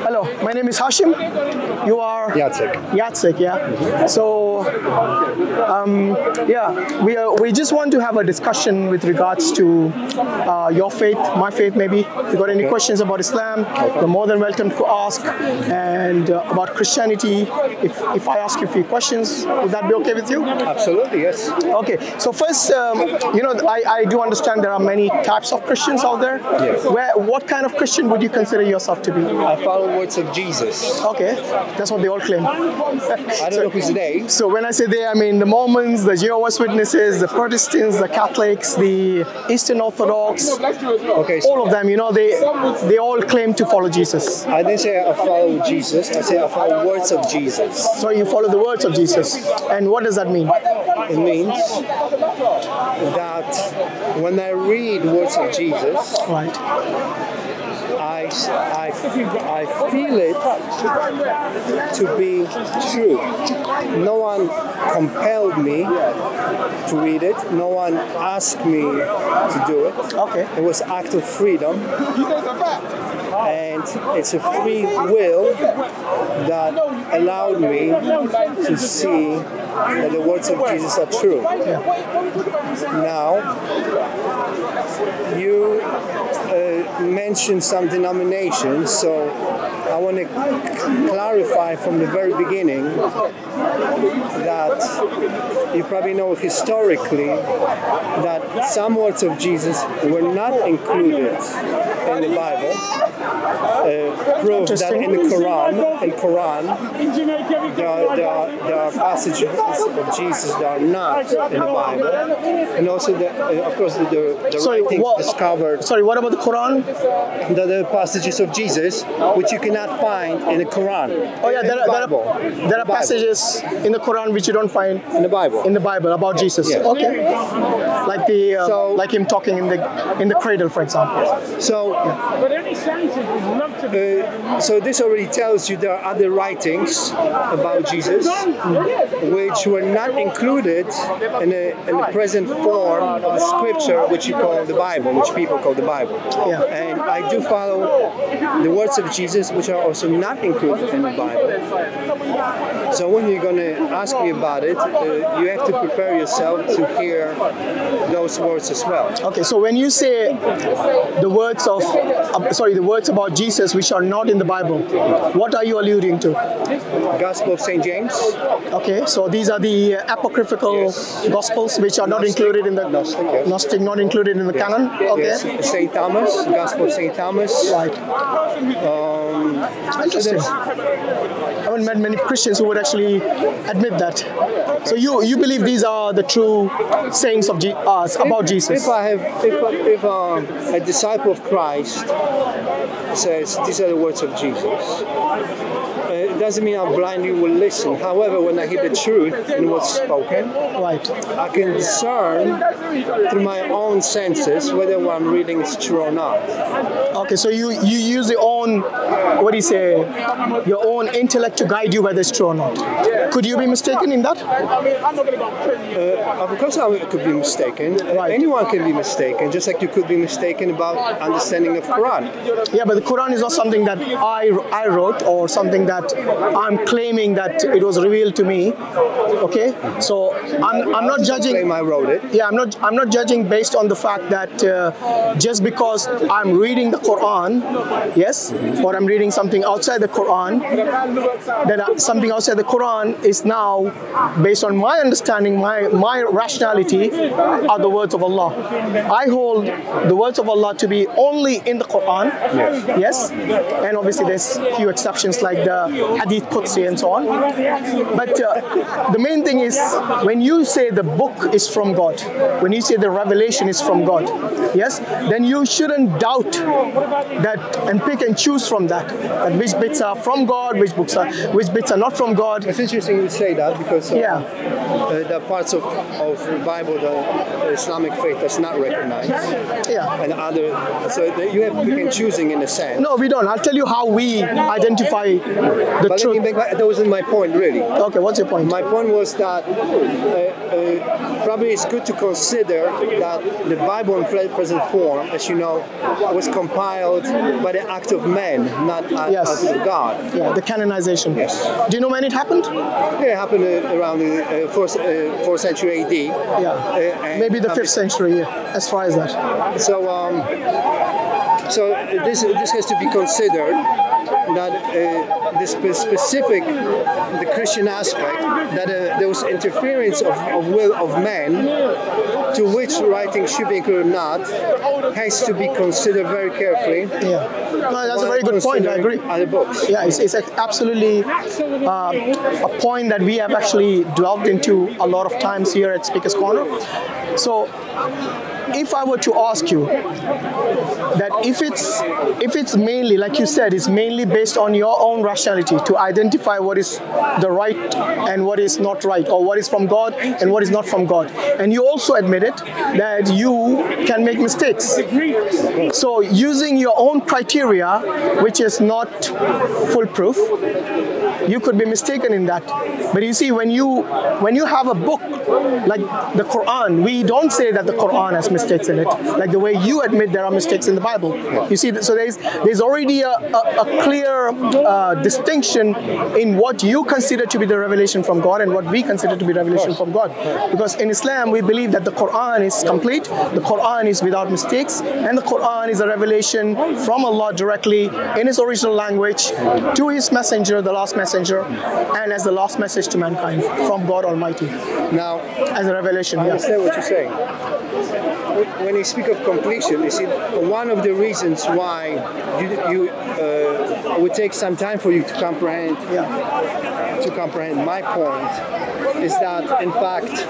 Hello, my name is Hashim. You are Yattsik. Yattsik, yeah. So, we just want to have a discussion with regards to your faith, my faith, maybe. If you got any questions about Islam, you're more than welcome to ask. And about Christianity, if I ask you a few questions, would that be okay with you? Absolutely, yes. Okay. So first, I do understand there are many types of Christians out there. Yes. What kind of Christian would you consider yourself to be? I follow words of Jesus. Okay, that's what they all claim. I don't know who's they. So when I say they, I mean the Mormons, the Jehovah's Witnesses, the Protestants, the Catholics, the Eastern Orthodox, Okay, so all of them, they all claim to follow Jesus. I didn't say I follow Jesus. I say I follow words of Jesus. So you follow the words of Jesus. And what does that mean? It means that when I read words of Jesus, Right. I feel it to be true. No one compelled me to read it. No one asked me to do it. Okay. It was an act of freedom. And it's a free will that allowed me to see that the words of Jesus are true. Yeah. Now, you mentioned some denominations, so I want to clarify from the very beginning that you probably know historically that some words of Jesus were not included in the Bible. Proof that in the Quran, there are passages of Jesus that are not in the Bible, and also of course the writings discovered. Sorry, what about the Quran? The passages of Jesus which you cannot find in the Quran. Oh yeah, there are passages in the Quran which you don't find in the Bible. In the Bible about Jesus. Yes. Okay. Like like him talking in the cradle, for example. So this already tells you there are other writings about Jesus which were not included in the present form of the scripture which you call the Bible, which people call the Bible. Yeah. And I do follow the words of Jesus which are also not included in the Bible. So when you're going to ask me about it, you have to prepare yourself to hear those words as well. Okay, so when you say the words about Jesus which are not in the Bible, what are you alluding to? Gospel of St. James. Okay, so these are the apocryphal Gospels which are not included in the Gnostic, not included in the canon. Okay. Yes. St. Thomas, Gospel of St. Thomas. Right. Interesting. I haven't met many Christians who would actually admit that. So you believe these are the true sayings of about Jesus? If a disciple of Christ says these are the words of Jesus, it doesn't mean I blindly will listen. However, when I hear the truth in what's spoken, right, I can discern through my own senses whether what I'm reading is true or not. Okay, so you use your own, your own intellect to guide you whether it's true or not. Could you be mistaken in that? Of course I could be mistaken. Right. Anyone can be mistaken, just like you could be mistaken about understanding of Quran. Yeah, but the Quran is not something that I wrote or something that I'm claiming that it was revealed to me. Okay, so I'm not judging. Claim I wrote it. Yeah, I'm not judging based on the fact that just because I'm reading the Quran, yes, or I'm reading something outside the Quran, that something outside the Quran is now based on my understanding, my rationality, are the words of Allah. I hold the words of Allah to be only in the Quran. Yes, and obviously there's few exceptions like the Hadith Qudsi and so on. But the main thing is when you say the book is from God, when you say the revelation is from God, yes, then you shouldn't doubt that and pick and choose from that which bits are from God, which bits are not from God. It's interesting you say that because there are parts of the Bible the Islamic faith does not recognize. Yeah. and other. So you have pick and choosing in a sense. No, we don't. I'll tell you how we identify the But truth. that wasn't my point, really. Okay, what's your point? My point was that probably it's good to consider that the Bible in present form, as you know, was compiled by the act of man, not act of God. Yeah, the canonization. Yes. Do you know when it happened? Yeah, it happened around the 4th century AD. Yeah, maybe the 5th century, yeah, as far as that. So this has to be considered, that this specific, the Christian aspect, that there was interference of will of man, to which writing should be included or not, has to be considered very carefully. Yeah, no, that's a very good point. I agree. Other books. Yeah, it's absolutely a point that we have actually delved into a lot of times here at Speaker's Corner. So, if I were to ask you that if it's mainly, like you said, it's mainly based on your own rationality to identify what is the right and what is not right, or what is from God and what is not from God, and you also admitted that you can make mistakes. So using your own criteria, which is not foolproof, you could be mistaken in that. But you see, when you have a book like the Quran, we don't say that the Quran has mistakes in it, like the way you admit there are mistakes in the Bible. You see, so there's already a clear distinction in what you consider to be the revelation from God and what we consider to be revelation from God. Because in Islam, we believe that the Quran is complete, the Quran is without mistakes, and the Quran is a revelation from Allah directly in His original language to His messenger, the last messenger, and as the last message to mankind from God Almighty. Now, as a revelation. I understand what you're saying. When you speak of completion, you see, one of the reasons why it would take some time for you to comprehend my point is that, in fact,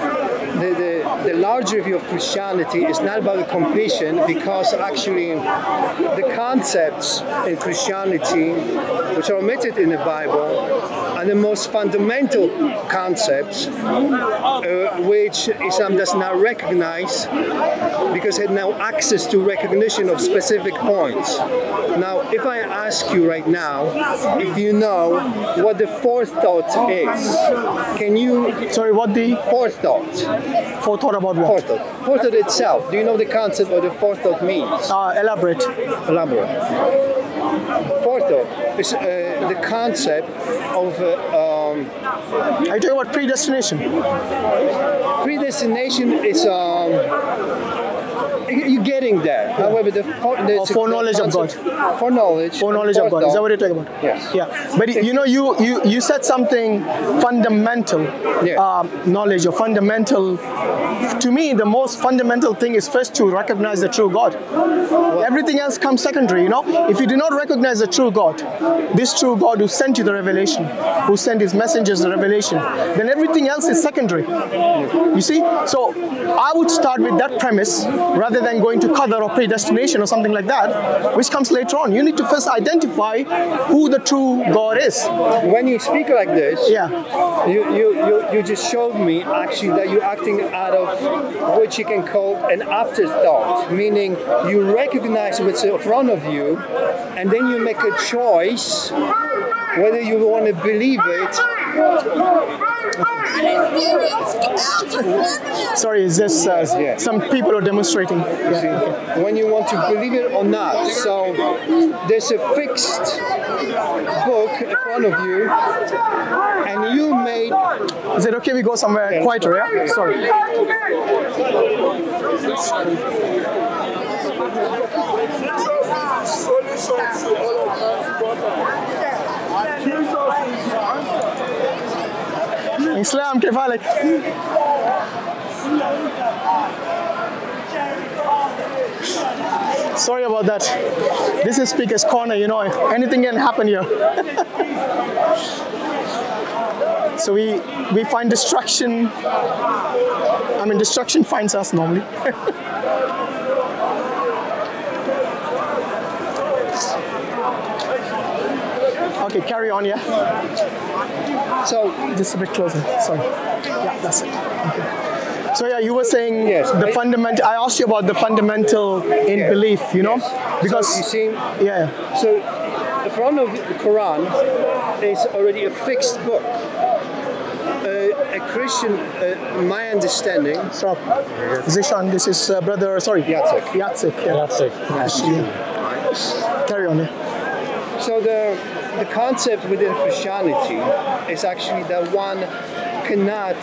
the larger view of Christianity is not about the completion, because actually the concepts in Christianity which are omitted in the Bible are the most fundamental concepts which Islam does not recognize, because it had no access to recognition of specific points. Now, if I ask you right now if you know what the forethought is, can you... Sorry, what the... Forethought. Forethought about what? Forethought. Forethought itself. Do you know the concept of the forethought means? Elaborate. Elaborate. Forethought is the concept of... Are you talking about predestination? Predestination is... you're getting there. Yeah. However, the foreknowledge of God. Foreknowledge of God. Is that what you're talking about? Yes. Yeah. But you know, you said something fundamental, knowledge or fundamental. To me, the most fundamental thing is first to recognize the true God. What? Everything else comes secondary. You know, if you do not recognize the true God, this true God who sent you the revelation, who sent His messengers the revelation, then everything else is secondary. You see? So I would start with that premise rather than going to qadar or predestination or something like that, which comes later on. You need to first identify who the true God is. When you speak like this, you just showed me actually that you're acting out of what you can call an afterthought, meaning you recognize what's in front of you, and then you make a choice whether you want to believe it. Sorry, is this some people are demonstrating? When you want to believe it or not. So there's a fixed book in front of you, and you made... Is it okay we go somewhere quieter, yeah? Sorry. Islam, كيف حالك؟ Sorry about that. This is Speaker's Corner, you know, anything can happen here. So we find distraction. I mean, distraction finds us normally. Okay, carry on, yeah. So just a bit closer. Sorry. Yeah, that's it. Okay. So yeah, you were saying Yes, the fundamental. I asked you about the fundamental in Yes. belief. You know, Yes. because So you see, yeah, so the front of the Quran is already a fixed book. A Christian, my understanding. so Zishan, this is brother. Sorry, Yattsik. Yattsik. Yeah. Yattsik. Carry on. Yeah. So the concept within Christianity is actually that one cannot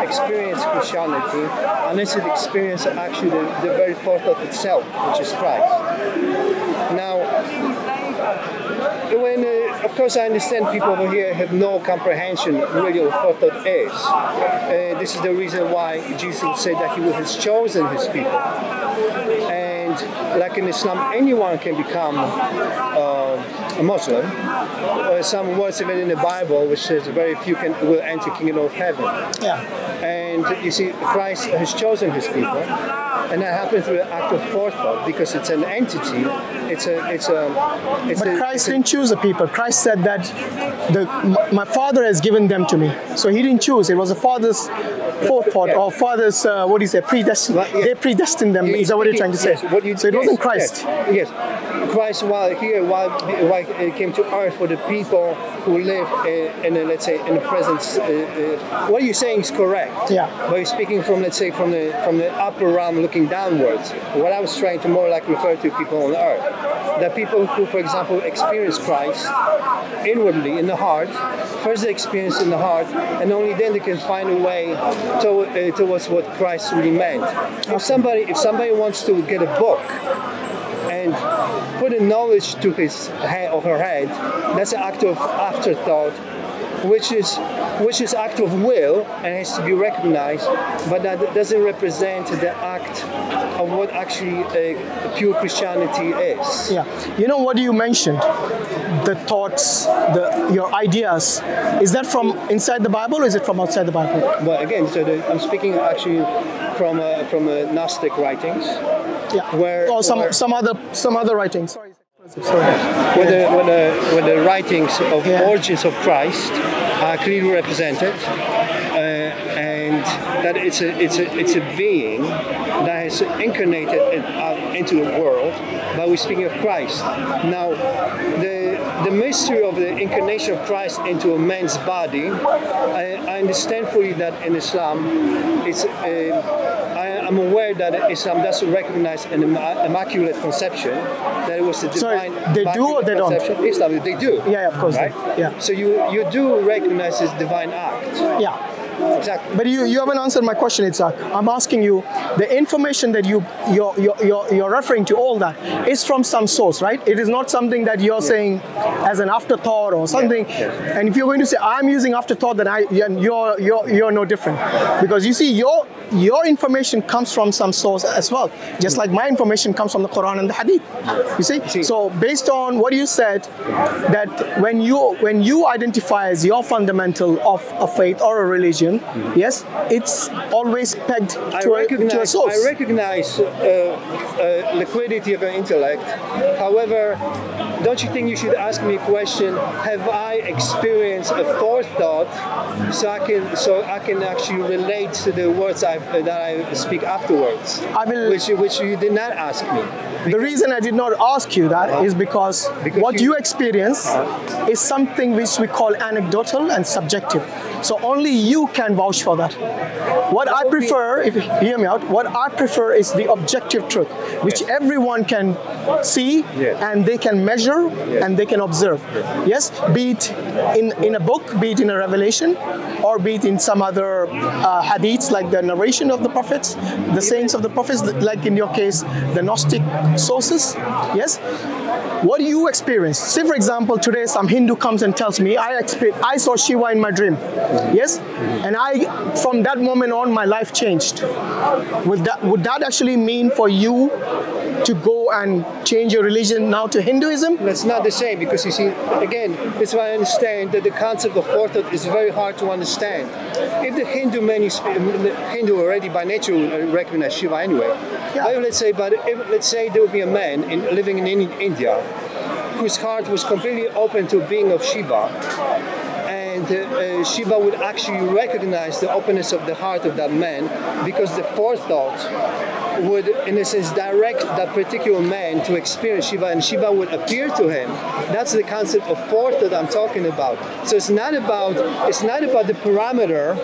experience Christianity unless it experiences actually the very forethought itself, which is Christ. Now, when of course I understand people over here have no comprehension really of what that is. This is the reason why Jesus said that he has chosen his people. And like in Islam, anyone can become a Muslim. Some words even in the Bible which says very few will enter kingdom of heaven. Yeah. And you see, Christ has chosen his people, and that happened through an act of forethought because it's an entity. But Christ didn't choose the people. Christ said that my Father has given them to me. So he didn't choose. It was the Father's forethought or Father's what do you say? Predestined. Well, yes. They predestined them. Is that what you're trying to say? Yes, so it wasn't Christ. Yes. Christ, while he came to earth for the people who live in let's say in the presence. What you're saying is correct. Yeah. But you're speaking from, let's say, from the upper realm looking downwards. What I was trying to more like refer to people on earth. The people who, for example, experience Christ inwardly in the heart. First they experience in the heart, and only then they can find a way towards what Christ really meant. If somebody wants to get a book and put a knowledge to his head or her head, that's an act of afterthought, which is act of will and has to be recognized, but that doesn't represent the act of what actually pure Christianity is. Yeah. You know what you mentioned? The thoughts, your ideas. Is that from inside the Bible or is it from outside the Bible? Well, again, so I'm speaking actually from Gnostic writings. Yeah. Where some other writings. Sorry. Where the writings of origins of Christ are clearly represented, and that it's a being that has incarnated into the world. But we're speaking of Christ. Now, the mystery of the incarnation of Christ into a man's body, I understand fully that in Islam, I'm aware that Islam doesn't recognize an immaculate conception, that it was the divine. Sorry, they do or they don't? Islam, they do. Yeah, of course. Right? Yeah. So you do recognize this divine act. Yeah. Exactly. But you haven't answered my question, Itzhak. I'm asking you, the information that you're referring to, all that is from some source, right? It is not something that you're saying as an afterthought or something. Yes. And if you're going to say I'm using afterthought, then you're no different, because you see your information comes from some source as well, just like my information comes from the Quran and the Hadith. You see? So based on what you said, that when you identify as your fundamental of a faith or a religion, yes, it's always pegged to a source. I recognize liquidity of an intellect. However, don't you think you should ask me a question? Have I experienced a forethought so I can actually relate to the words that I speak afterwards? Which you did not ask me. The reason I did not ask you that is because what you experience is something which we call anecdotal and subjective. So only you can vouch for that. What I prefer, if you hear me out, what I prefer is the objective truth, which everyone can see and they can measure and they can observe. Yes, be it in a book, be it in a revelation, or be it in some other hadiths like the narration of the prophets, the sayings of the prophets, like in your case, the Gnostic sources. Yes. What do you experience? Say, for example, today some Hindu comes and tells me, I saw Shiva in my dream. Yes? And from that moment on, my life changed. Would that actually mean for you to go and change your religion now to Hinduism? That's not the same, because you see, again, that's why I understand that the concept of forethought is very hard to understand. If the Hindu already by nature would recognize Shiva anyway. Yeah. Let's say there would be a man living in India whose heart was completely open to being of Shiva, And Shiva would actually recognize the openness of the heart of that man, because the forethought would, in a sense, direct that particular man to experience Shiva, and Shiva would appear to him. That's the concept of forethought I'm talking about. So it's not about the parameter.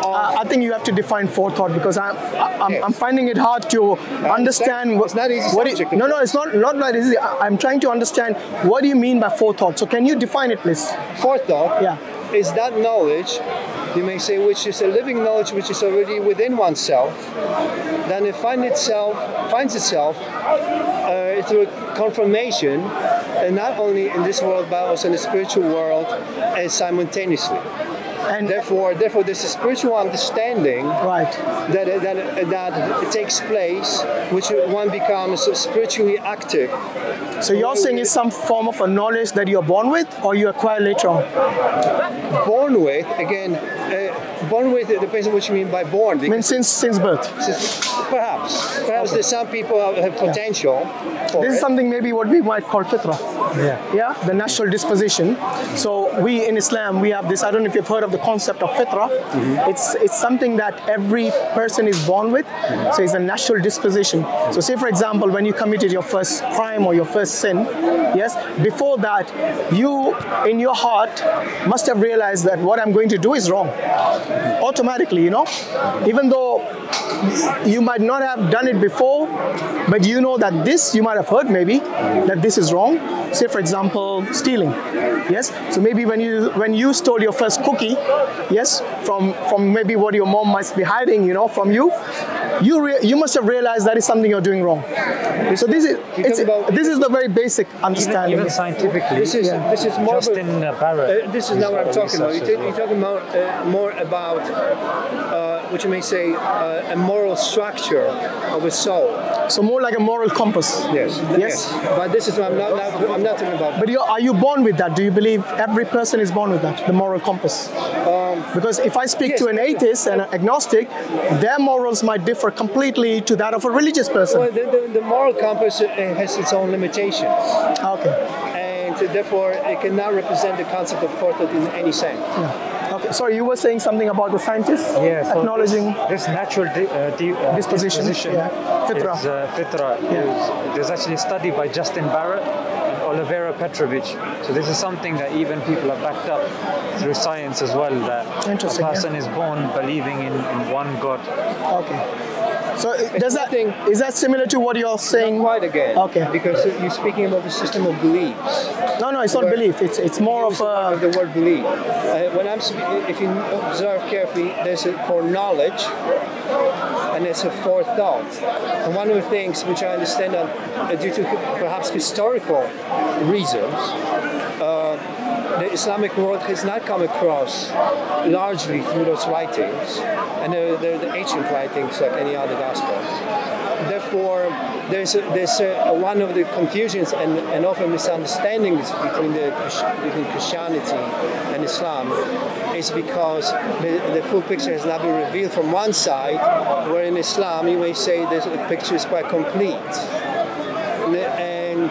I think you have to define forethought, because I'm finding it hard to understand. It's not easy subject. No, it's not that easy. I'm trying to understand what do you mean by forethought. So can you define it, please? Forethought is that knowledge, you may say, which is a living knowledge which is already within oneself. Then it finds itself through confirmation, and not only in this world but also in the spiritual world, simultaneously. And therefore, there's a spiritual understanding that takes place, which one becomes spiritually active. So you're saying it's some form of a knowledge that you're born with, or you acquire later on? Born with, again, born with, it depends on what you mean by born. I mean, since birth? Perhaps there's some people have potential for This is something maybe what we might call fitra. Yeah, the natural disposition. So we in Islam, we have this, I don't know if you've heard of the concept of fitra. It's something that every person is born with. So it's a natural disposition. So say, for example, when you committed your first crime or your first sin, yes, before that, you in your heart must have realized that what I'm going to do is wrong. Automatically, you know, even though you might not have done it before, but you know that this, you might have heard maybe, that this is wrong. Say, for example, stealing. Yes, so maybe when you stole your first cookie, yes, from maybe what your mom must be hiding, you know, from you, you must have realized that is something you're doing wrong. So this is the very basic understanding. Even scientifically, this is more Justin Barrett. This is not what I'm talking about. You're talking about more about what you may say a moral structure of a soul. So more like a moral compass. Yes. But this is what I'm not talking about. But are you born with that? Do you believe every person is born with that, the moral compass? Because if I speak to an atheist and an agnostic, their morals might differ completely to that of a religious person. Well, the moral compass has its own limitations. Okay. And therefore, it cannot represent the concept of forethought in any sense. Yeah. Okay. Sorry, you were saying something about the scientists acknowledging this natural disposition. Fitra. There's actually a study by Justin Barrett and Olivera Petrovich. So this is something that even people have backed up through science as well, that a person is born believing in one God. Okay. So is that similar to what you're saying? Not quite again. Okay. Because you're speaking about the system of beliefs. No, it's not belief. It's more of the word belief. If you observe carefully, there's a foreknowledge and there's a forethought. And one of the things which I understand due to perhaps historical reasons, the Islamic world has not come across largely through those writings, and they're the ancient writings like any other gospels. Therefore, there's one of the confusions and often misunderstandings between Christianity and Islam is because the full picture has not been revealed from one side, where in Islam you may say the picture is quite complete. And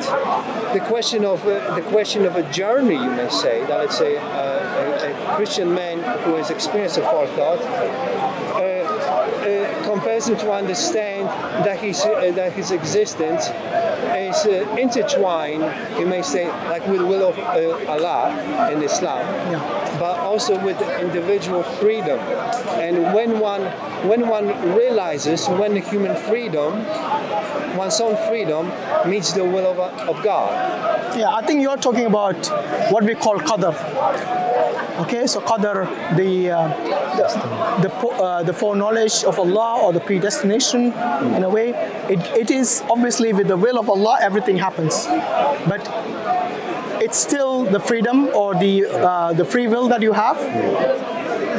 the question of a journey, you may say, that let's say a Christian man who has experienced a forethought compels him to understand that his existence is intertwined, you may say, like with the will of Allah in Islam, but also with individual freedom. And when one realizes when the human freedom, one's own freedom, meets the will of God. Yeah, I think you're talking about what we call qadr. Okay, so qadr, the foreknowledge of Allah or the predestination, in a way, it is obviously with the will of Allah everything happens, but it's still the freedom or the free will that you have.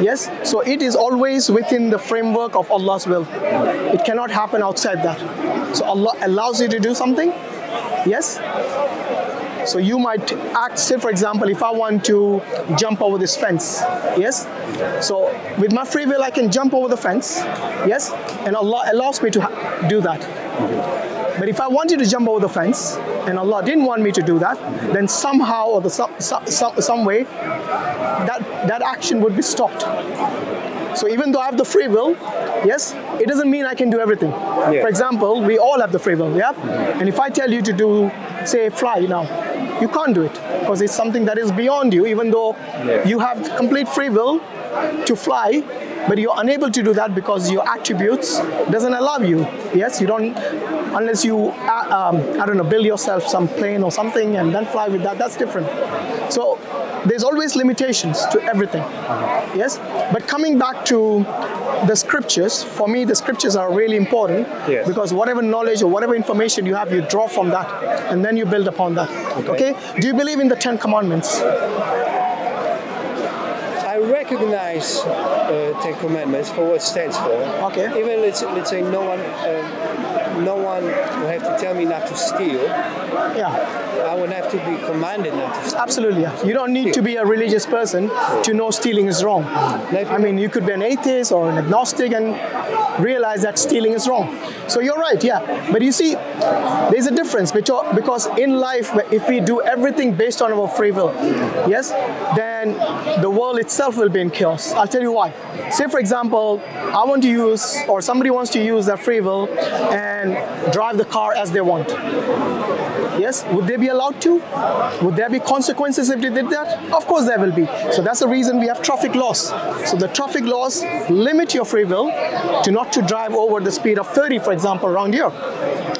Yes, so it is always within the framework of Allah's will. It cannot happen outside that. So Allah allows you to do something. Yes. So you might act, say for example, if I want to jump over this fence, yes? So with my free will I can jump over the fence, yes? And Allah allows me to do that. But But if I wanted to jump over the fence and Allah didn't want me to do that, then somehow or some way that action would be stopped. So even though I have the free will, yes, it doesn't mean I can do everything. Yeah. For example, we all have the free will, yeah? And if I tell you to do, say, fly now, you can't do it because it's something that is beyond you, even though you have complete free will to fly, but you're unable to do that because your attributes doesn't allow you. Yes, you don't, unless you, I don't know, build yourself some plane or something and then fly with that, that's different. So there's always limitations to everything. Yes, but coming back to the scriptures, for me the scriptures are really important because whatever knowledge or whatever information you have, you draw from that and then you build upon that. Okay? Do you believe in the 10 Commandments? I recognize 10 Commandments for what it stands for. Okay. Even let's say no one will have to tell me not to steal. Yeah. I would have to be commanded not to steal. Absolutely, yeah. You don't need to be a religious person to know stealing is wrong. I mean, you could be an atheist or an agnostic and realize that stealing is wrong. So you're right, yeah. But you see, there's a difference because in life, if we do everything based on our free will, yes, then the world itself will be in chaos. I'll tell you why. Say, for example, I want to use, or somebody wants to use their free will and drive the car as they want. Yes, would they be allowed to? Would there be consequences if they did that? Of course there will be. So that's the reason we have traffic laws. So the traffic laws limit your free will to not to drive over the speed of 30, for example, around here.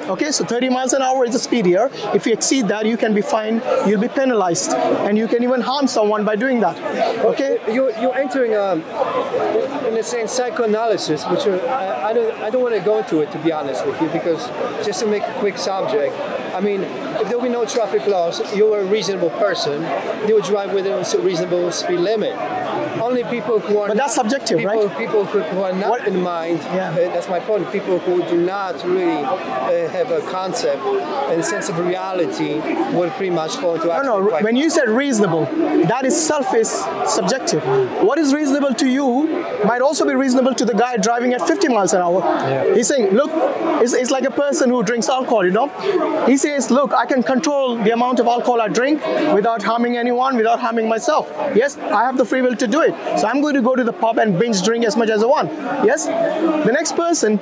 Okay, so 30 miles an hour is the speed here. If you exceed that, you can be fined, you'll be penalized, and you can even harm someone by doing that. Okay? You're entering, in a sense, psychoanalysis, which I don't want to go into it, to be honest with you, because just to make a quick subject, I mean, if there will be no traffic laws, you're a reasonable person, you would drive within a reasonable speed limit. Only people who are but that's subjective, right? People who are not in mind, that's my point, people who do not really have a concept and sense of reality will pretty much fall into action. No, when you said reasonable, that itself is subjective. What is reasonable to you might also be reasonable to the guy driving at 50 miles an hour. Yeah. He's saying, look, it's like a person who drinks alcohol, you know? He says, look, I can control the amount of alcohol I drink without harming anyone, without harming myself. Yes, I have the free will to do it. So I'm going to go to the pub and binge drink as much as I want. Yes? The next person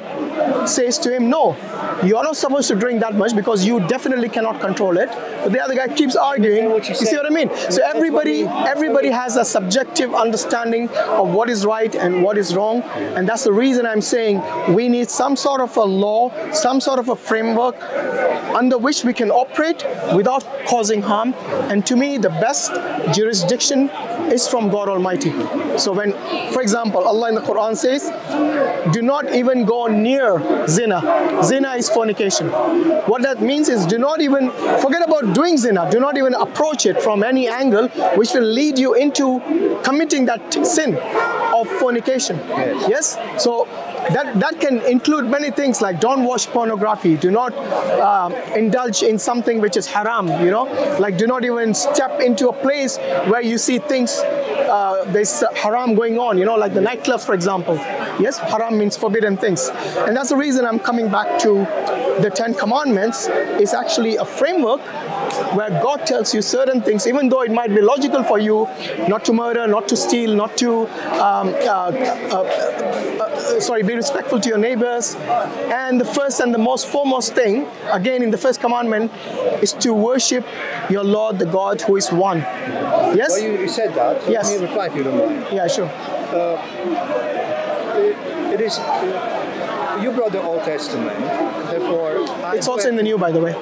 says to him, no, you're not supposed to drink that much because you definitely cannot control it. But the other guy keeps arguing. You see what I mean? So everybody has a subjective understanding of what is right and what is wrong. And that's the reason I'm saying we need some sort of a law, some sort of a framework under which we can operate without causing harm. And to me, the best jurisdiction is from God Almighty. So when, for example, Allah in the Quran says, do not even go near zina. Zina is fornication. What that means is do not even, forget about doing zina, do not even approach it from any angle which will lead you into committing that sin of fornication. Yes? So that can include many things like don't watch pornography, do not indulge in something which is haram, you know, like do not even step into a place where you see things, there's haram going on, you know, like the nightclubs, for example. Yes, haram means forbidden things. And that's the reason I'm coming back to the 10 Commandments. Is actually a framework where God tells you certain things, even though it might be logical for you not to murder, not to steal, not to be respectful to your neighbors. And the first and the most foremost thing, again in the first commandment, is to worship your Lord, the God who is one. Yes? Well, you said that, so yes. Let me reply if you don't mind. Yeah, sure. It is, you brought the Old Testament, therefore... It's also in the New, by the way.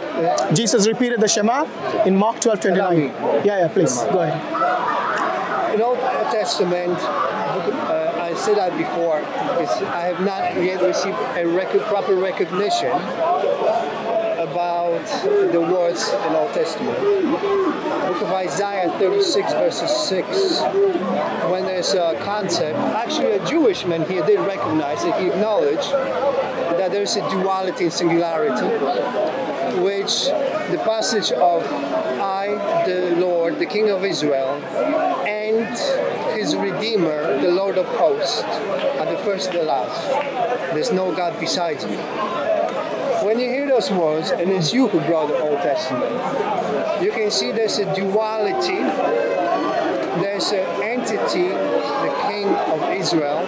Jesus repeated the Shema in Mark 12:29. Yeah, please, go ahead. In Old Testament, I said that before, I have not yet received a proper recognition about the words in Old Testament. Book of Isaiah 36 verses 6, when there's a concept, actually a Jewish man here did recognize it, he acknowledged that there's a duality and singularity, which the passage of I, the Lord, the King of Israel, and his Redeemer, the Lord of hosts, are the first and the last. There's no God besides me. when you hear those words, and it's you who brought the Old Testament, you can see there's a duality. There's an entity, the King of Israel,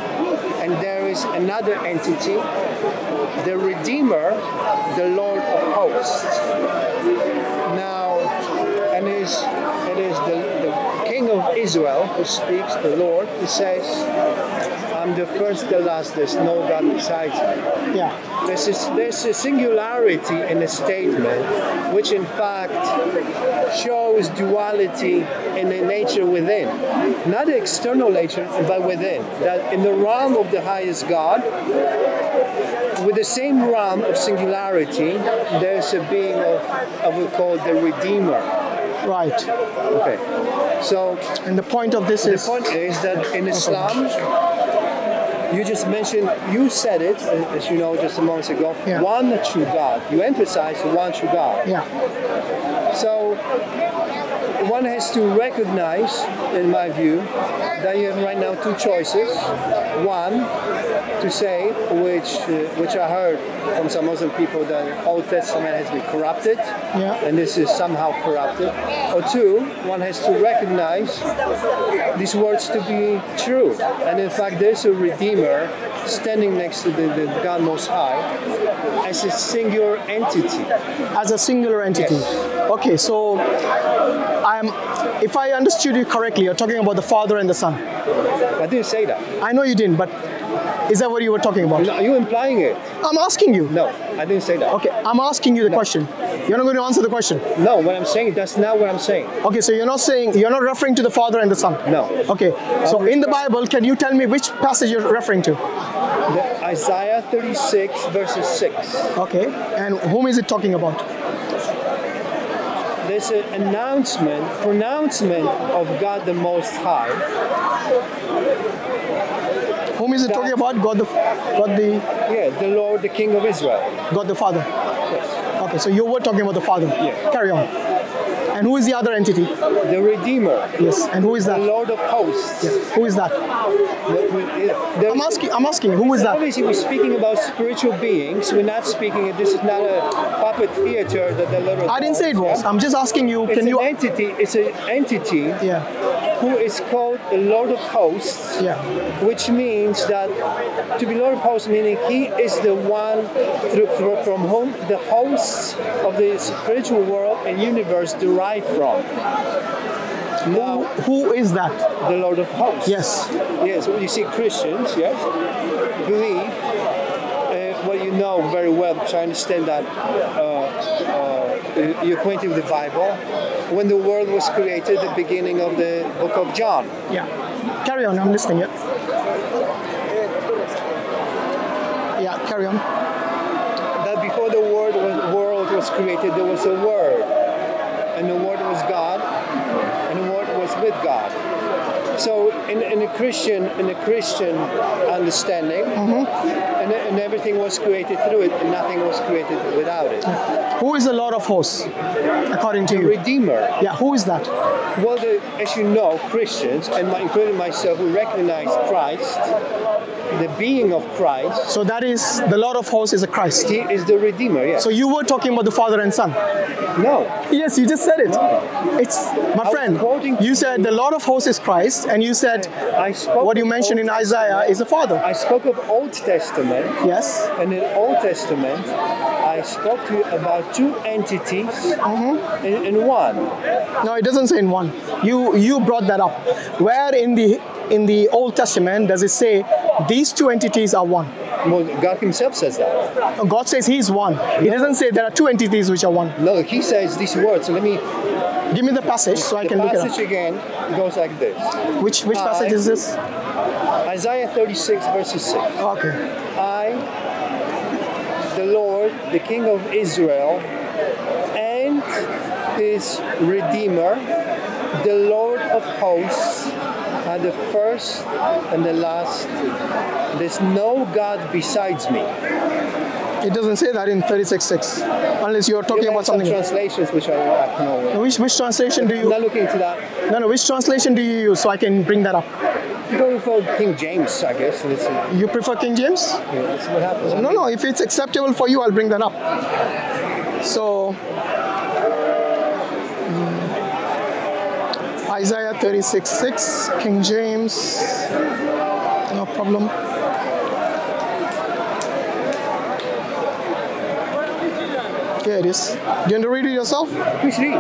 and there is another entity, the Redeemer, the Lord of Hosts. Now, and it is the King of Israel who speaks, the Lord, who says, I'm the first, the last, there's no God besides me. Yeah. There's a singularity in the statement, which in fact shows duality in the nature within. Not the external nature, but within. That in the realm of the highest God, with the same realm of singularity, there's a being of we call the Redeemer. Right. Okay. So, and the point of this is... The point is that in Islam, you just mentioned, you said it, as you know, just a moment ago, one true God. You emphasize the one true God. Yeah. So, one has to recognize, in my view, that you have right now two choices. One, to say, which I heard from some Muslim people, that the Old Testament has been corrupted, and this is somehow corrupted. Or two, one has to recognize these words to be true. And in fact, there's a Redeemer standing next to the God Most High as a singular entity. As a singular entity. Yes. Okay, so if I understood you correctly, you're talking about the Father and the Son. I didn't say that. I know you didn't, but is that what you were talking about? No, you're implying it. I'm asking you. No, I didn't say that. Okay, I'm asking you the question. You're not going to answer the question. No, what I'm saying, that's not what I'm saying. Okay, so you're not referring to the Father and the Son. No. Okay, so in the Bible, can you tell me which passage you're referring to? Isaiah 36 verses 6. Okay, and whom is it talking about? There's an pronouncement of God the Most High. Whom is it talking about? Yeah, the Lord, the King of Israel. God the Father. Yes. Okay, so you were talking about the Father. Yeah. Carry on. And who is the other entity? The Redeemer. Yes. And who is that? The Lord of Hosts. Yeah. Who is that? I'm asking. Who is that? Obviously, we're speaking about spiritual beings. We're not speaking. This is not a puppet theater that the Lord. I didn't say it was. I'm just asking you. It's an entity. Yeah. Who is called the Lord of Hosts. Yeah. Which means that to be Lord of Hosts, meaning He is the one from whom the hosts of the spiritual world and universe derive from. Now, who is that? The Lord of Hosts. Yes. Yes. Well, you see, Christians, yes, believe. Well, you know very well, because I understand that you're acquainted with the Bible. When the world was created, the beginning of the book of John. Yeah. Carry on. I'm listening. Yeah. Carry on. That before the world was created, there was a Word, and the Word was God, and the Word was with God. So in a Christian understanding, and everything was created through it, and nothing was created without it. Who is the Lord of Hosts, according to you? Redeemer. Yeah, who is that? Well, as you know, Christians, and including myself, we recognize Christ, the being of Christ. So that is, the Lord of Hosts is a Christ. He is the Redeemer, yes. So you were talking about the Father and Son? No. Yes, you just said it. It's, my friend, you said the Lord of Hosts is Christ, and you said what you mentioned in Isaiah is the Father. I spoke of Old Testament. Yes. And in Old Testament, I spoke to you about two entities in one. No, it doesn't say in one. You brought that up. Where in the Old Testament does it say these two entities are one? Well, God Himself says that. No, God says He's one. He doesn't say there are two entities which are one. No, He says these words. So let me give me the passage so I can look it up. The passage again goes like this. Which passage is this? Isaiah 36 verses 6. Okay. I, the Lord, the King of Israel, and His Redeemer, the Lord of Hosts, are the first and the last. There's no God besides me. It doesn't say that in 36:6, unless you're talking about something. Translations which I know. Which translation do you? I'm not looking into that. No. Which translation do you use so I can bring that up? Going for King James, I guess. You prefer King James? Yeah, that's what happens. No, if it's acceptable for you, I'll bring that up. So, Isaiah 36:6, King James, no problem. Here it is. Do you want to read it yourself? Please read.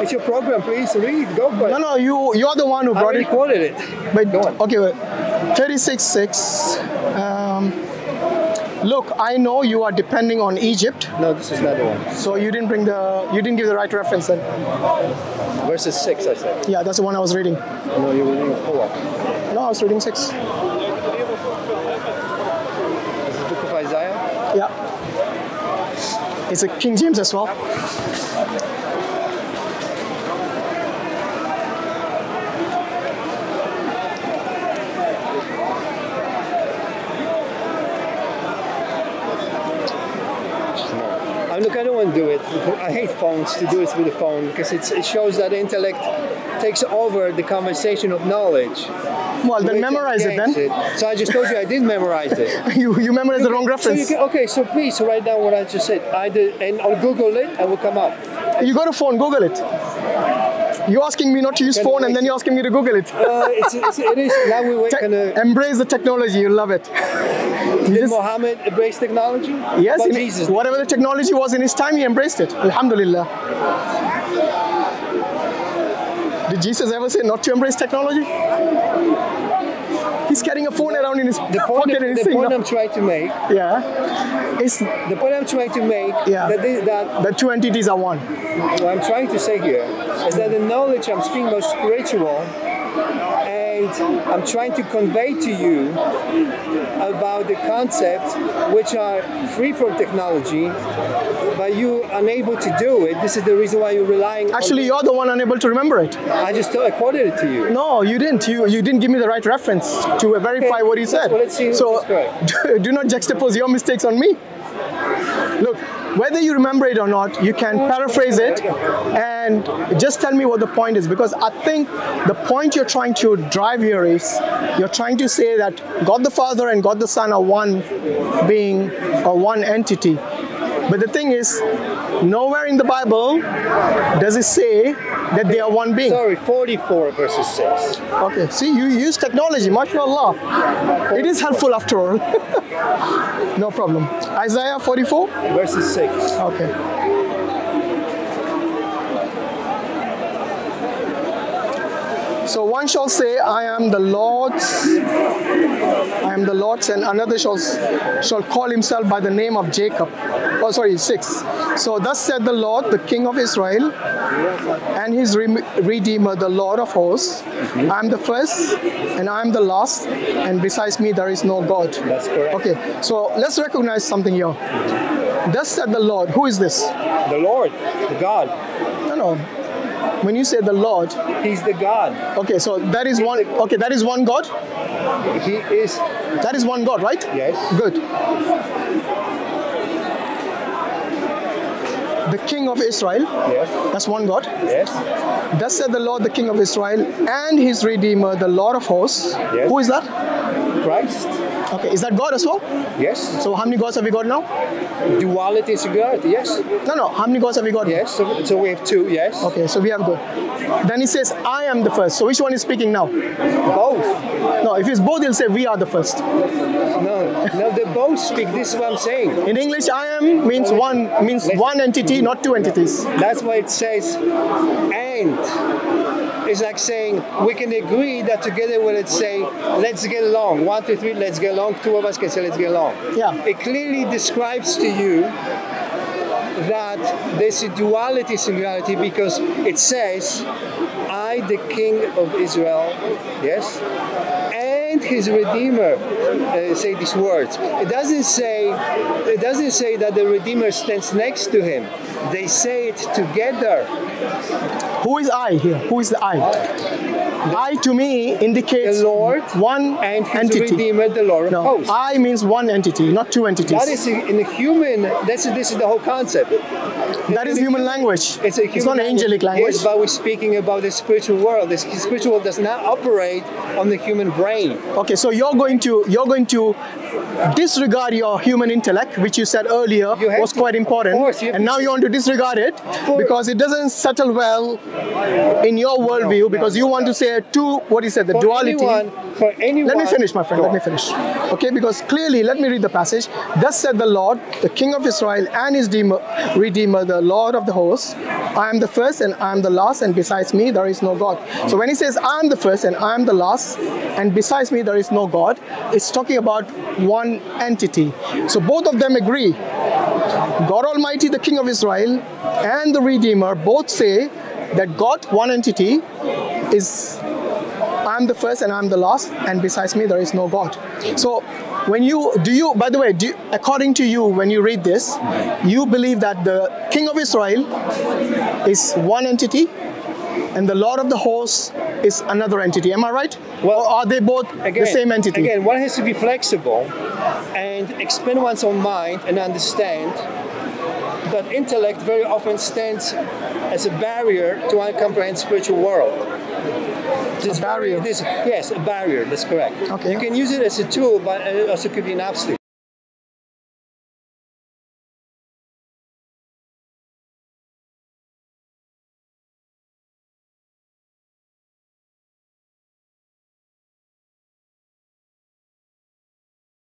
It's your program, please read. Go for it. No, you're the one who brought I it. quoted it. But, Go on. okay, wait. 36:6. Look, I know you are depending on Egypt. No, this is not the one. So you didn't give the right reference then. Verses 6, I said. Yeah, that's the one I was reading. No, you were reading 4. No, I was reading 6. This is the book of Isaiah. Yeah. It's a King James as well. Look, I don't want to do it. I hate phones to do it with the phone because it shows that intellect takes over the conversation of knowledge. Well, then memorize it then. So I just told you I didn't memorize it. you memorized the wrong reference. So please write down what I just said. And I'll Google it and it will come up. You got a phone, Google it. You're asking me not to use phone and then you're asking me to Google it. It is. Now we wait. Embrace the technology, you'll love it. Did Muhammad embrace technology? Yes, Jesus. Whatever the technology was in his time, he embraced it. Alhamdulillah. Did Jesus ever say not to embrace technology? He's carrying a phone around in his pocket and he's saying, the point I'm trying to make. Yeah. The point I'm trying to make. Yeah. That the two entities are one. What I'm trying to say here is that the knowledge I'm speaking about spiritual, and I'm trying to convey to you about the concepts which are free from technology, but you unable to do it. This is the reason why you're relying. Actually, you're the one unable to remember it. I quoted it to you. No, you didn't. You didn't give me the right reference to verify what you said. Well, let's see. So do not juxtapose your mistakes on me. Look, whether you remember it or not, you can paraphrase it and just tell me what the point is, because I think the point you're trying to drive here is you're trying to say that God the Father and God the Son are one being or one entity. But the thing is, nowhere in the Bible does it say that they are one being. Sorry, 44 verses 6. Okay, see, you use technology, mashallah. It is helpful after all. No problem. Isaiah 44? Verses 6. Okay. So one shall say, I am the Lord's, and another shall call himself by the name of Jacob. Oh, sorry, 6. So thus said the Lord, the King of Israel, and his Redeemer, the Lord of hosts. I am the first, and I am the last, and besides me there is no God. That's correct. Okay, so let's recognize something here. Thus said the Lord. Who is this? The Lord, the God. No. When you say the Lord, He's the God. Okay, so that is one. Okay, that is one God. He is. That is one God, right? Yes. Good. The King of Israel. Yes. That's one God. Yes. Thus said the Lord, the King of Israel, and his Redeemer, the Lord of hosts. Yes. Who is that? Christ. Okay, is that God as well? Yes. So how many gods have we got now? Duality is singularity, yes. No. How many gods have we got? Yes, so we have 2, yes. Okay, so we have good. Then he says, I am the first. So which one is speaking now? Both. No, if it's both, he'll say, we are the first. No, they both speak. This is what I'm saying. In English, I am means one entity, not two entities. That's why it says, and. It's like saying we can agree that together we'll say, let's get along. 1, 2, 3, let's get along. 2 of us can say, let's get along. Yeah. It clearly describes to you that there's a duality, singularity, because it says, I, the King of Israel, yes, and his Redeemer, say these words. It doesn't say that the Redeemer stands next to him. They say it together. Who is I here? Who is the I? I to me indicates the Lord one and his entity. Redeemer, the Lord of No, hosts. I means one entity, not two entities. That is in a human. This is the whole concept. That is human language. It's a human not angelic language. Yes, but we're speaking about the spiritual world. The spiritual world does not operate on the human brain. Okay, so you're going to disregard your human intellect, which you said earlier was quite important, and now you want to disregard it because it doesn't settle well in your worldview because you want to say the duality. For anyone. Let me finish, my friend. Let me finish. Okay, because clearly, let me read the passage. Thus said the Lord, the King of Israel and his Redeemer, the Lord of the hosts. I am the first and I am the last, and besides me there is no God. So when he says I am the first and I am the last, and besides me there is no God, it's talking about one entity. So both of them agree. God Almighty, the King of Israel, and the Redeemer both say that God, one entity, is I am the first and I am the last, and besides me there is no God. So according to you, when you read this, you believe that the King of Israel is one entity and the Lord of the hosts is another entity. Am I right? Well, or are they both the same entity? Again, one has to be flexible and expand one's own mind and understand that intellect very often stands as a barrier to uncomprehended spiritual world. A barrier? Yes, a barrier, that's correct. Okay. You can use it as a tool, but it also could be an obstacle.